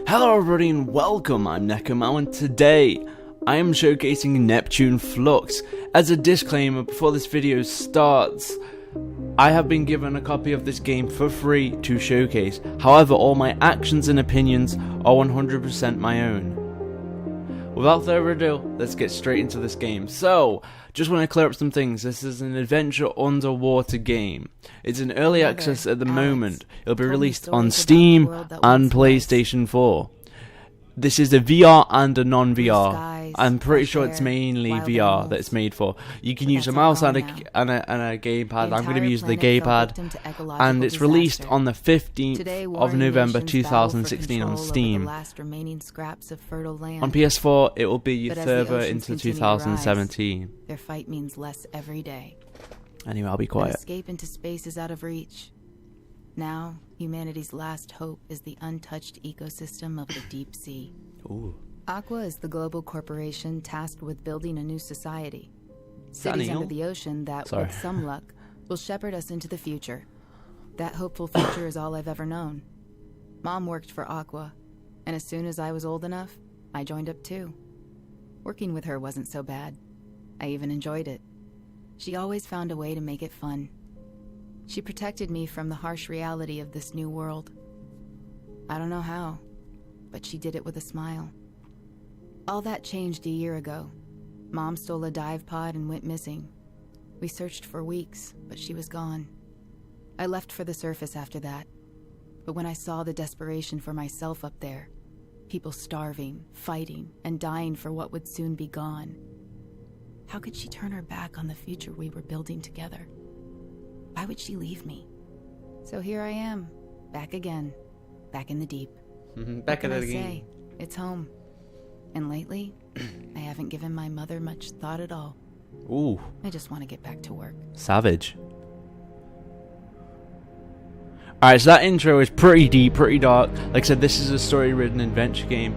Hello everybody and welcome, I'm NekoMao, and today I am showcasing Neptune Flux. As a disclaimer before this video starts, I have been given a copy of this game for free to showcase. However, all my actions and opinions are 100% my own. Without further ado, let's get straight into this game. So, just want to clear up some things. This is an adventure underwater game. It's in early access at the moment. It'll be released on Steam and PlayStation 4. This is a VR and a non-VR. I'm pretty sure it's mainly VR that it's made for. You can use a mouse and a gamepad. I'm going to be using the gamepad. And it's released on the 15th of November 2016 on Steam. On PS4, it will be further into 2017. Their fight means less every day. Anyway, I'll be quiet. Escape into space is out of reach. Now, humanity's last hope is the untouched ecosystem of the deep sea. Ooh. Aqua is the global corporation tasked with building a new society. Cities under the ocean that, with some luck, will shepherd us into the future. That hopeful future is all I've ever known. Mom worked for Aqua, and as soon as I was old enough, I joined up too. Working with her wasn't so bad. I even enjoyed it. She always found a way to make it fun. She protected me from the harsh reality of this new world. I don't know how, but she did it with a smile. All that changed a year ago. Mom stole a dive pod and went missing. We searched for weeks, but she was gone. I left for the surface after that. But when I saw the desperation for myself up there, people starving, fighting, and dying for what would soon be gone, how could she turn her back on the future we were building together? Why would she leave me? So here I am, back again, back in the deep. Back in the game. It's home. And lately, I haven't given my mother much thought at all. Ooh. I just want to get back to work. Savage. Alright, so that intro is pretty deep, pretty dark. Like I said, this is a story-ridden adventure game.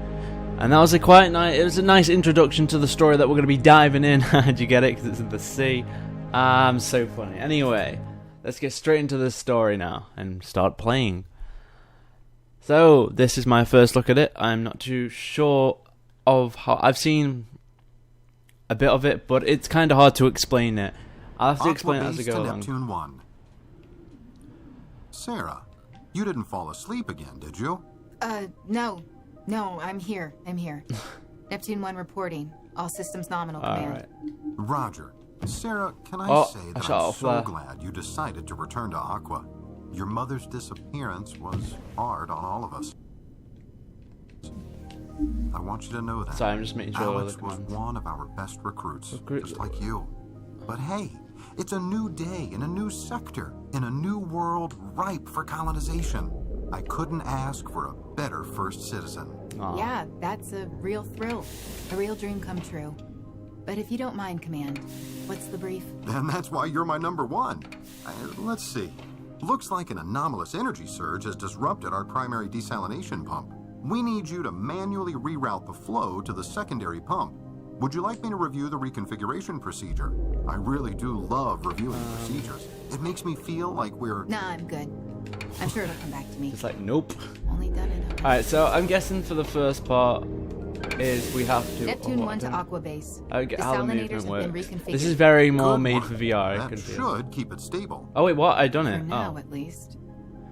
And that was it was a nice introduction to the story that we're going to be diving in. Did you get it? Because it's in the sea. So funny. Anyway, let's get straight into the story now and start playing. So, this is my first look at it. I'm not too sure of how... I've seen a bit of it, but it's kind of hard to explain it. I'll have to explain it as I go along. Neptune 1. Sarah, you didn't fall asleep again, did you? No. No, I'm here. Neptune 1 reporting. All systems nominal, command. Right. Roger. Sarah, can I say that I'm so glad you decided to return to Aqua. Your mother's disappearance was hard on all of us. I want you to know that. Sorry, I'm just making sure Alex was one of our best recruits, just like you. But hey, it's a new day in a new sector, in a new world ripe for colonization. I couldn't ask for a better first citizen. Aww. Yeah, that's a real thrill. A real dream come true. But if you don't mind, Command, what's the brief? And that's why you're my number one. Let's see. Looks like an anomalous energy surge has disrupted our primary desalination pump. We need you to manually reroute the flow to the secondary pump. Would you like me to review the reconfiguration procedure? I really do love reviewing procedures. It makes me feel like we're... Nah, I'm good. I'm sure it'll come back to me. It's like, nope. Only done it. Alright, so I'm guessing for the first part is we have to... Neptune 1 to Aqua Base. How the movement works. This is very more made for VR. That should keep it stable. Oh wait, what? I done it. For now, at least.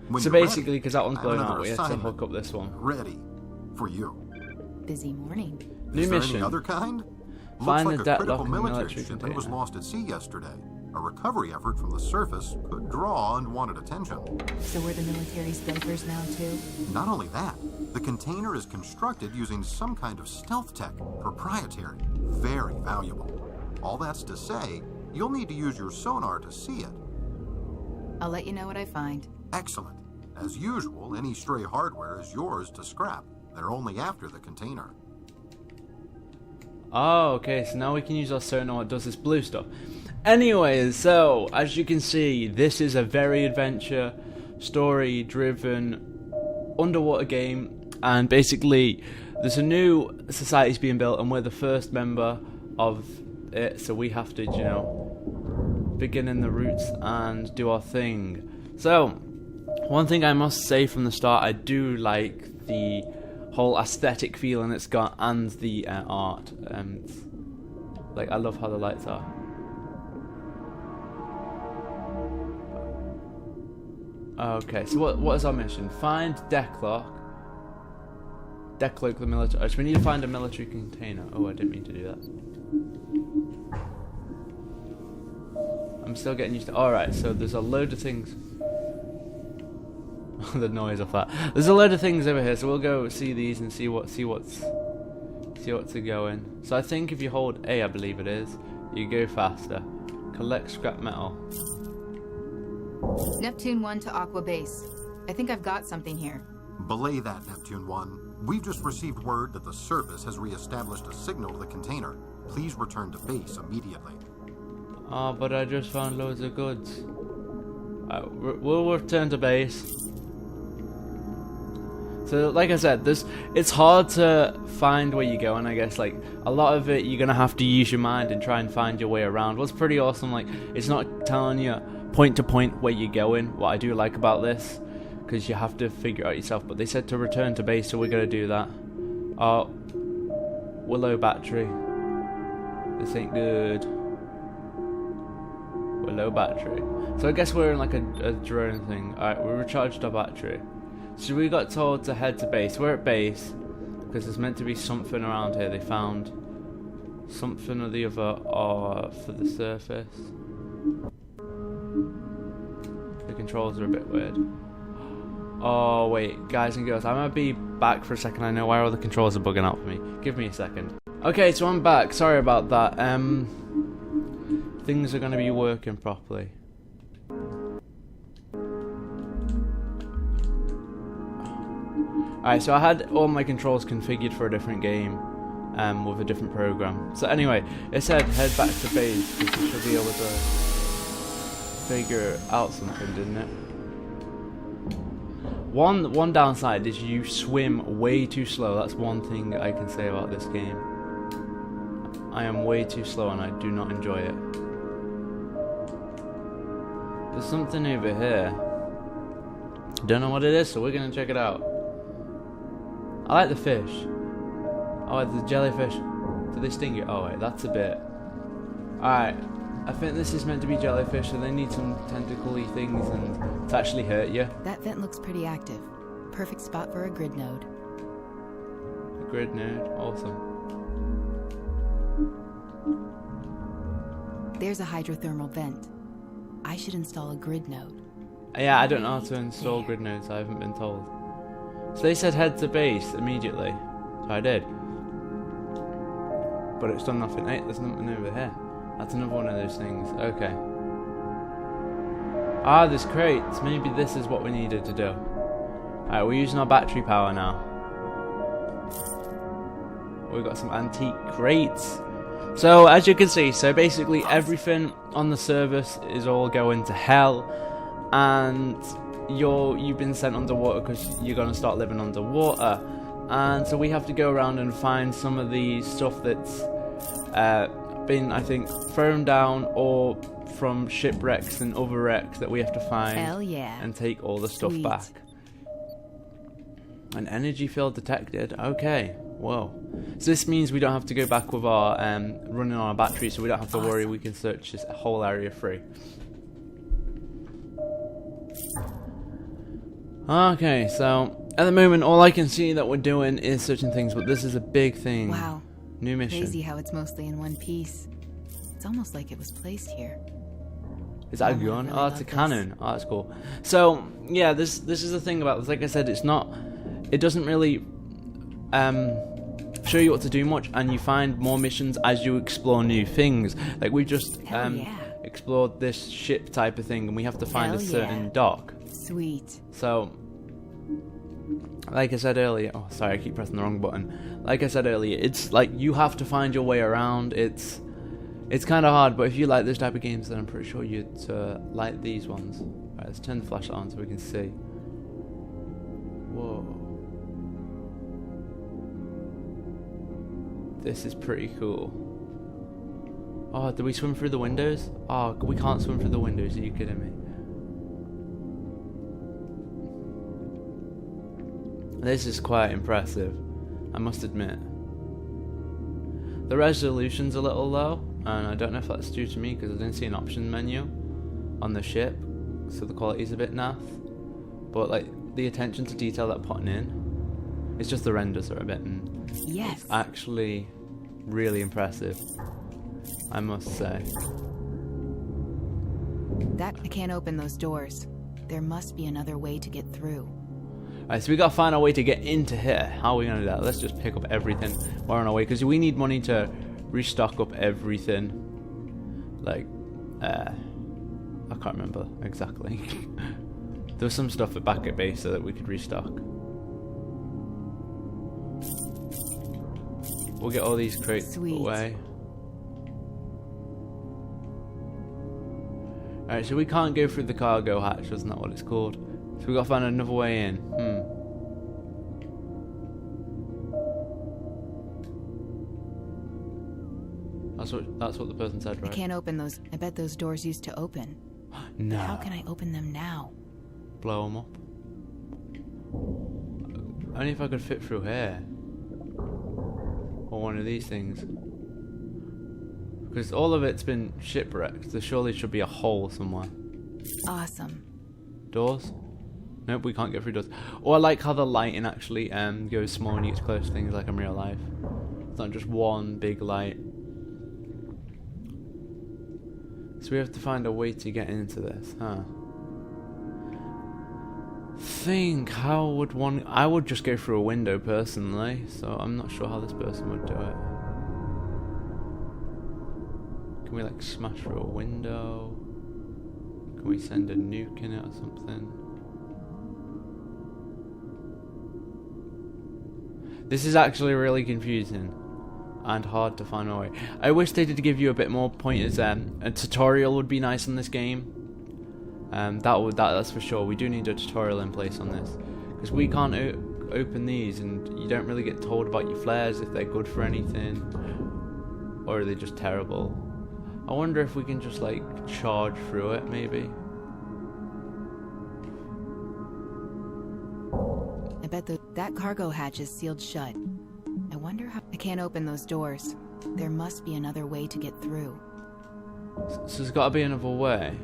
When so basically, because that one's blown out, we have to hook up this one. Ready for you. Busy morning. New mission. Any other kind? Find Looks the like a debt critical lock in the military electric shipment container. was lost at sea yesterday. A recovery effort from the surface could draw unwanted attention. So we're the military spinfers now too? Not only that, the container is constructed using some kind of stealth tech, proprietary, very valuable. All that's to say, you'll need to use your sonar to see it. I'll let you know what I find. Excellent. As usual, any stray hardware is yours to scrap. They're only after the container. Oh, okay, so now we can use our sonar. It does this blue stuff. Anyways, so as you can see, this is a very adventure, story-driven underwater game, and basically there's a new society's being built, and we're the first member of it, so we have to, you know, begin in the roots and do our thing. So, one thing I must say from the start, I do like the whole aesthetic feeling it's got and the art. Like, I love how the lights are. Okay, so what is our mission? Find Decloak the military. So we need to find a military container. Oh, I didn't mean to do that. I'm still getting used to. Alright, so there's a load of things. The noise of that. There's a load of things over here, so we'll go see these and see what's a going. So I think if you hold A, I believe it is, you go faster. Collect scrap metal. Neptune 1 to Aqua Base. I think I've got something here. Belay that, Neptune 1. We've just received word that the surface has re-established a signal to the container. Please return to base immediately. Oh, but I just found loads of goods. We'll return to base. So, like I said, it's hard to find where you're going, I guess. Like, a lot of it, you're going to have to use your mind and try and find your way around. What's pretty awesome, like, it's not telling you point to point where you're going. What I do like about this, because you have to figure it out yourself. But they said to return to base, so we're going to do that. Oh, we're low battery. This ain't good. We're low battery. So I guess we're in like a drone thing. Alright, we recharged our battery. So we got told to head to base. We're at base because there's meant to be something around here. They found something or the other for the surface. The controls are a bit weird. Oh wait, guys and girls, I might be back for a second. I know why all the controls are bugging out for me. Give me a second. Okay, so I'm back. Sorry about that. Things are going to be working properly. Alright, so I had all my controls configured for a different game with a different program. So anyway, it said head back to base because you should be able to figure out something, didn't it? One downside is you swim way too slow. That's one thing I can say about this game. I am way too slow and I do not enjoy it. There's something over here. Don't know what it is, so we're gonna check it out. I like the fish. Oh, the jellyfish. Do they sting you? Oh wait, that's a bit. Alright, I think this is meant to be jellyfish, so they need some tentacle-y things and to actually hurt you. That vent looks pretty active. Perfect spot for a grid node. A grid node, awesome. There's a hydrothermal vent. I should install a grid node. Yeah, I don't know how to install grid nodes, I haven't been told. So they said head to base immediately. So I did. But it's done nothing. Hey, there's nothing over here. That's another one of those things. Okay. Ah, there's crates. Maybe this is what we needed to do. Alright, we're using our battery power now. We've got some antique crates. So, as you can see, so basically everything on the service is all going to hell. And you've been sent underwater because you're going to start living underwater. And so we have to go around and find some of the stuff that's been, I think, thrown down or from shipwrecks and other wrecks that we have to find. Hell yeah. And take all the stuff back. An energy field detected. Okay. Whoa. So this means we don't have to go back with our running on our battery, so we don't have to worry. We can search this whole area free. Okay, so at the moment all I can see that we're doing is searching things, but this is a big thing. Wow. New mission. Crazy how it's mostly in one piece. It's almost like it was placed here. Is that a gun? Oh, it's a cannon. Oh, that's cool. So yeah, this is the thing about this. Like I said, it doesn't really show you what to do much, and you find more missions as you explore new things. Like we just explored this ship type of thing, and we have to find a certain dock. Sweet. So, like I said earlier, oh sorry, I keep pressing the wrong button. Like I said earlier, it's like you have to find your way around. It's kind of hard, but if you like this type of games, then I'm pretty sure you'd like these ones. Alright, let's turn the flashlight on so we can see. Whoa. This is pretty cool. Oh, do we swim through the windows? Oh, we can't swim through the windows. Are you kidding me? This is quite impressive, I must admit. The resolution's a little low, and I don't know if that's due to me because I didn't see an option menu on the ship, so the quality's a bit naff. But like the attention to detail they're putting in, it's just the renders are a bit. Yes. It's actually really impressive, I must say. I can't open those doors. There must be another way to get through. Alright, so we gotta find our way to get into here. How are we gonna do that? Let's just pick up everything while we're on our way, because we need money to restock up everything. Like, I can't remember exactly. There was some stuff back at base so that we could restock. We'll get all these crates away. Alright, so we can't go through the cargo hatch, isn't that what it's called? So we gotta find another way in. That's what the person said, right? I can't open those. I bet those doors used to open. No. How can I open them now? Blow them up. Only if I could fit through here. Or one of these things. Because all of it's been shipwrecked. There surely should be a hole somewhere. Awesome. Doors? Nope, we can't get through doors. Oh, I like how the lighting actually goes small when you get close to things like in real life. It's not just one big light. So we have to find a way to get into this, huh? How would one... I would just go through a window personally, so I'm not sure how this person would do it. Can we like smash through a window? Can we send a nuke in it or something? This is actually really confusing and hard to find a way. I wish they did give you a bit more pointers. A tutorial would be nice in this game. That's for sure. We do need a tutorial in place on this because we can't open these, and you don't really get told about your flares if they're good for anything or are they just terrible. I wonder if we can just like charge through it, maybe. I bet that cargo hatch is sealed shut. I wonder how... I can't open those doors. There must be another way to get through. So there's got to be another way.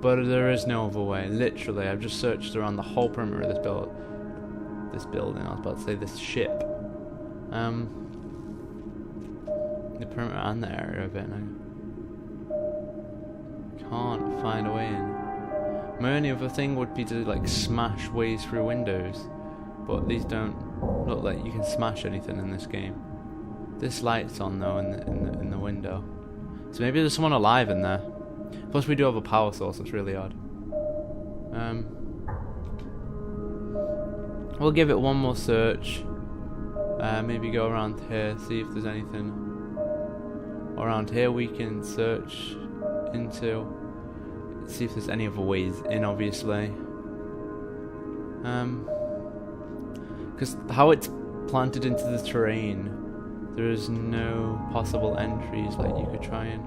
But there is no other way. Literally, I've just searched around the whole perimeter of this building. I was about to say this ship. The perimeter and the area of it now. Can't find a way in. My only other thing would be to like smash ways through windows, but these don't look like you can smash anything in this game. This light's on though in the window, so maybe there's someone alive in there. Plus we do have a power source. It's really odd. We'll give it one more search. Maybe go around here, see if there's anything around here we can search into. See if there's any other ways in, obviously. Because how it's planted into the terrain, there is no possible entries. Like you could try and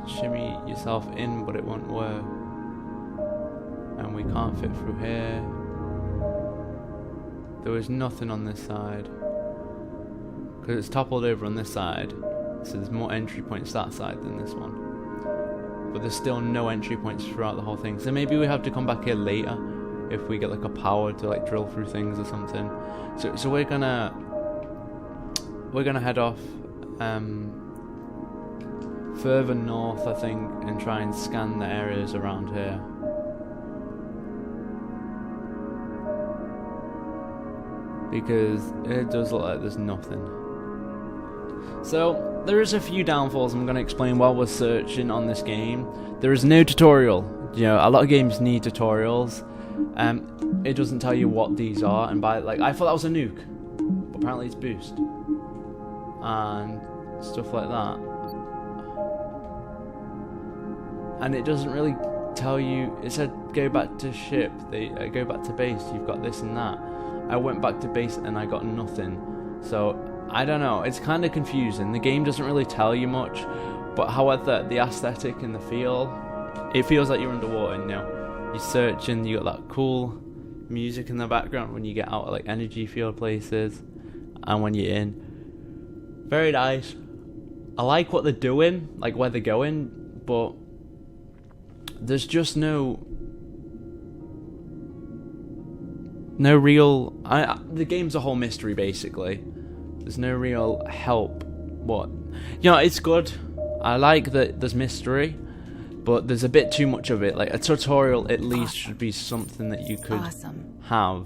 shimmy yourself in, but it won't work. And we can't fit through here. There was nothing on this side because it's toppled over on this side, so there's more entry points that side than this one. But there's still no entry points throughout the whole thing. So maybe we have to come back here later if we get like a power to like drill through things or something. So we're gonna head off further north, I think, and try and scan the areas around here. Because it does look like there's nothing. So there is a few downfalls I'm going to explain while we're searching on this game. There is no tutorial. You know, a lot of games need tutorials. It doesn't tell you what these are, and by like I thought that was a nuke, but apparently it's boost and stuff like that. And it doesn't really tell you. It said go back to ship. Go back to base. You've got this and that. I went back to base and I got nothing. So I don't know, it's kind of confusing. The game doesn't really tell you much, but however, the aesthetic and the feel, it feels like you're underwater, you know. You're searching, you got that cool music in the background when you get out of like energy field places, and when you're in. Very nice. I like what they're doing, like where they're going, but there's just no real... the game's a whole mystery, basically. There's no real help. What? You know, it's good. I like that there's mystery, but there's a bit too much of it. Like, a tutorial at least should be something that you could have.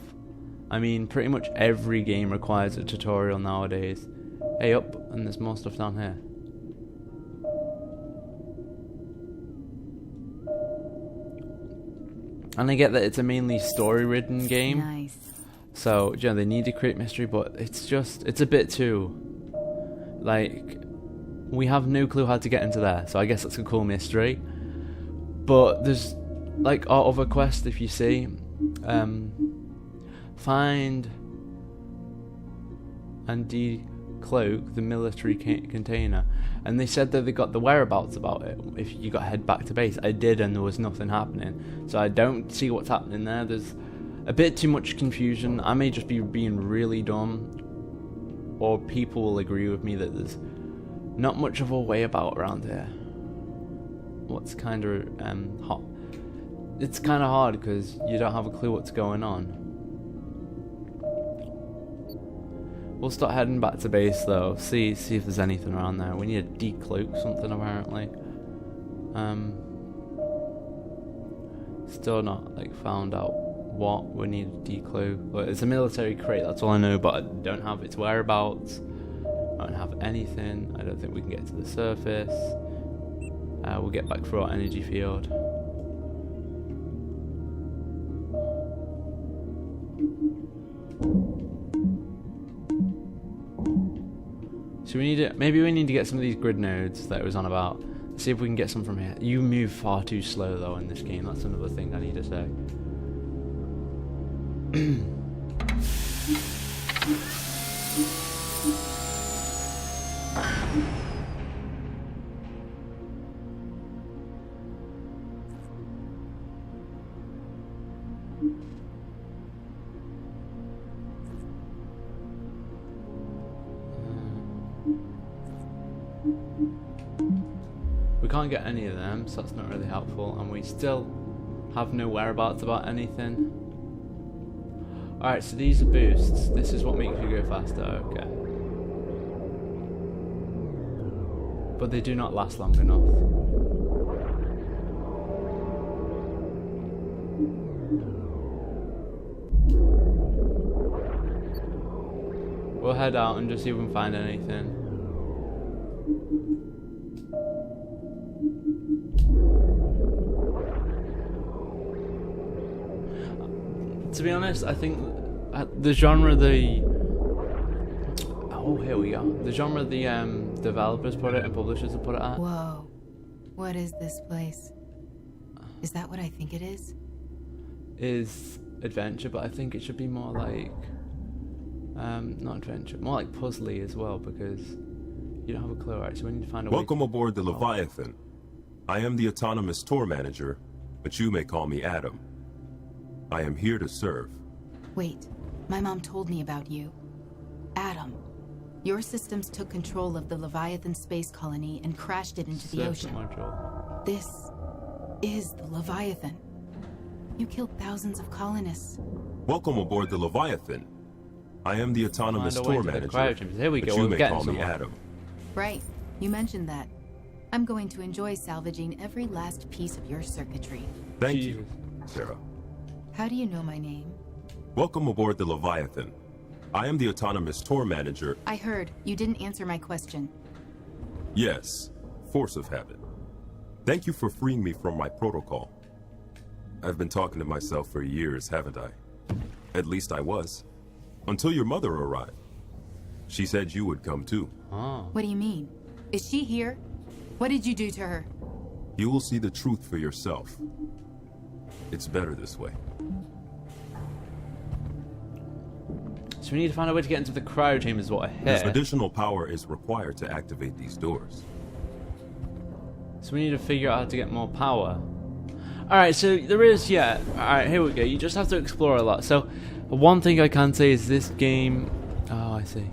I mean, pretty much every game requires a tutorial nowadays. Hey, up, and there's more stuff down here. And I get that it's a mainly story-ridden game. Nice. So, you know, they need to create mystery, but it's a bit too... Like, we have no clue how to get into there, so I guess that's a cool mystery. But there's, like, our other quest, if you see, find and decloak the military container. And they said that they got the whereabouts about it if you got to head back to base. I did, and there was nothing happening. So I don't see what's happening there. There's a bit too much confusion. I may just be being really dumb, or people will agree with me that there's not much of a way about around here. What's kind of hot. It's kind of hard because you don't have a clue what's going on. We'll start heading back to base though. See if there's anything around there. We need to decloak something apparently. Still not like found out what we need to decloak. But it's a military crate. That's all I know. But I don't have its whereabouts. I don't have anything. I don't think we can get to the surface. We'll get back through our energy field. So we need to, maybe we need to get some of these grid nodes that it was on about. See if we can get some from here. You move far too slow though in this game. That's another thing I need to say. We can't get any of them, so that's not really helpful, and we still have no whereabouts about anything. Alright, so these are boosts. This is what makes you go faster, okay. But they do not last long enough. We'll head out and just see if we can find anything. To be honest, I think the genre the genre the developers put it and publishers have put it at. Whoa, what is this place? Is that what I think it is? Is adventure, but I think it should be more like not adventure, more like puzzly as well, because you don't have a clue. Right, so we need to find a Welcome aboard the Leviathan. I am the autonomous tour manager, but you may call me Adam. I am here to serve. Wait, my mom told me about you. Adam, your systems took control of the Leviathan space colony and crashed it into the ocean. This is the Leviathan. You killed thousands of colonists. Welcome aboard the Leviathan. I am the autonomous tour manager, Here we go. but you may call me Adam. Right, you mentioned that. I'm going to enjoy salvaging every last piece of your circuitry. Thank you, Sarah. How do you know my name? Welcome aboard the Leviathan. I am the autonomous tour manager. I heard. You didn't answer my question. Yes, force of habit. Thank you for freeing me from my protocol. I've been talking to myself for years, haven't I? At least I was. Until your mother arrived. She said you would come too. Oh. What do you mean? Is she here? What did you do to her? You will see the truth for yourself. It's better this way. So So we need to find a way to get into the cryo chamber is what I hear. Additional power is required to activate these doors. So we need to figure out how to get more power. Alright, so there is, yeah. Alright, here we go. You just have to explore a lot. So, one thing I can say is this game... Oh, I see.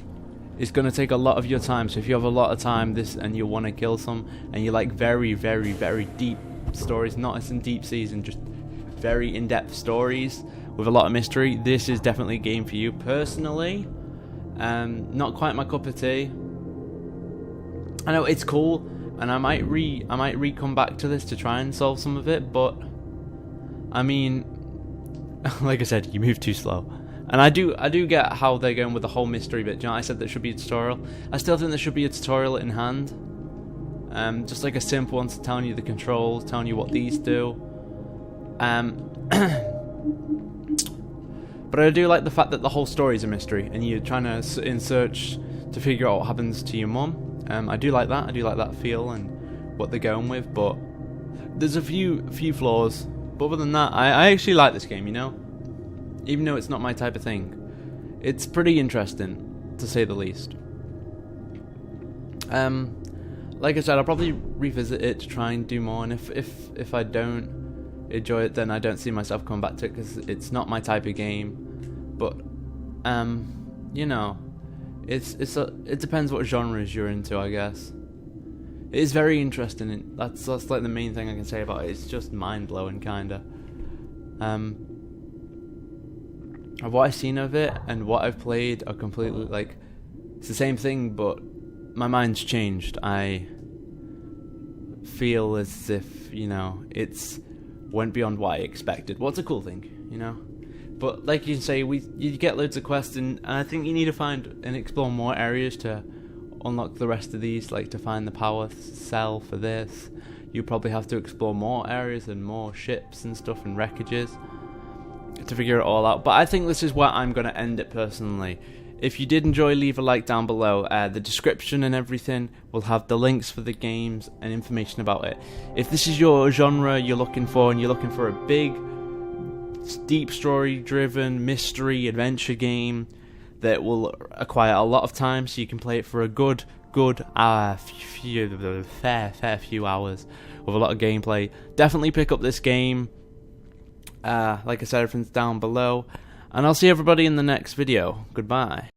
It's going to take a lot of your time. So if you have a lot of time and you want to kill some, and you like very, very, very deep stories, not as in deep seas, and just very in-depth stories with a lot of mystery, this is definitely a game for you. Personally, not quite my cup of tea. I know it's cool, and I might come back to this to try and solve some of it, but I mean, like I said, you move too slow. And I do get how they're going with the whole mystery bit. You know, I said there should be a tutorial. I still think there should be a tutorial in hand. Just like a simple one telling you the controls, telling you what these do. But I do like the fact that the whole story is a mystery, and you're trying to in search to figure out what happens to your mum. I do like that. I do like that feel and what they're going with. But there's a few flaws. But other than that, I actually like this game. You know. Even though it's not my type of thing. It's pretty interesting, to say the least. Like I said, I'll probably revisit it to try and do more, and if I don't enjoy it, then I don't see myself coming back to it, because it's not my type of game. But, you know, it depends what genres you're into, I guess. It is very interesting, and that's like the main thing I can say about it. It's just mind-blowing, kinda. Of what I've seen of it and what I've played are completely, like, it's the same thing, but my mind's changed. I feel as if, you know, it's went beyond what I expected. What's a cool thing, you know? But like you can say, you get loads of quests, and I think you need to find and explore more areas to unlock the rest of these, like to find the power cell for this. You probably have to explore more areas and more ships and stuff and wreckages to figure it all out. But I think this is where I'm going to end it personally. If you did enjoy, leave a like down below. The description and everything will have the links for the games and information about it. If this is your genre you're looking for, and you're looking for a big, deep story-driven mystery adventure game that will acquire a lot of time so you can play it for a good fair few hours with a lot of gameplay, definitely pick up this game. Like I said, everything's down below, and I'll see everybody in the next video. Goodbye.